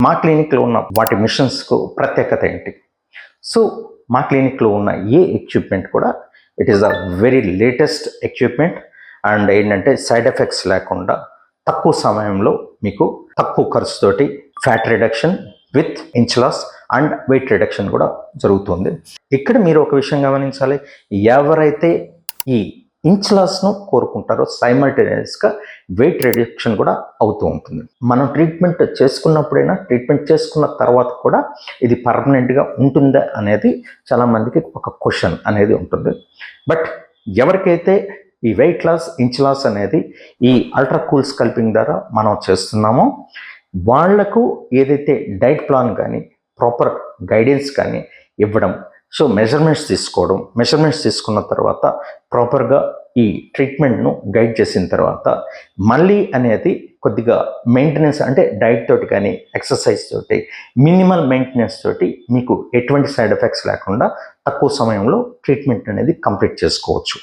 మా క్లినిక్లో ఉన్న వాటి మిషన్స్కు ప్రత్యేకత ఏంటి? సో మా క్లినిక్లో ఉన్న ఏ ఎక్విప్మెంట్ కూడా it is the very latest equipment and ఏంటంటే సైడ్ ఎఫెక్ట్స్ లేకుండా తక్కువ సమయంలో మీకు తక్కువ ఖర్చుతోటి fat reduction with inch loss and weight reduction కూడా జరుగుతుంది. ఇక్కడ మీరు ఒక విషయం గమనించాలి, ఎవరైతే ఈ ఇంచ్ లాస్ను కోరుకుంటారో సైమల్టేనియస్గా వెయిట్ రిడక్షన్ కూడా అవుతూ ఉంటుంది. మనం ట్రీట్మెంట్ చేసుకున్నప్పుడైనా ట్రీట్మెంట్ చేసుకున్న తర్వాత కూడా ఇది పర్మనెంట్గా ఉంటుందా అనేది చాలామందికి ఒక క్వశ్చన్ అనేది ఉంటుంది. బట్ ఎవరికైతే ఈ వెయిట్ లాస్ ఇంచ్ లాస్ అనేది ఈ అల్ట్రా కూల్ స్కల్పింగ్ ద్వారా మనం చేస్తున్నామో వాళ్లకు ఏదైతే డైట్ ప్లాన్ కానీ ప్రాపర్ గైడెన్స్ కానీ ఇవ్వడం, సో మెజర్మెంట్స్ తీసుకున్న తర్వాత ప్రాపర్గా ఈ ట్రీట్మెంట్ను గైడ్ చేసిన తర్వాత మళ్ళీ అనేది కొద్దిగా మెయింటెనెన్స్ అంటే డైట్ తోటి కానీ ఎక్సర్సైజ్ తోటి మినిమల్ మెయింటెనెన్స్ తోటి మీకు ఎటువంటి సైడ్ ఎఫెక్ట్స్ లేకుండా తక్కువ సమయంలో ట్రీట్మెంట్ అనేది కంప్లీట్ చేసుకోవచ్చు.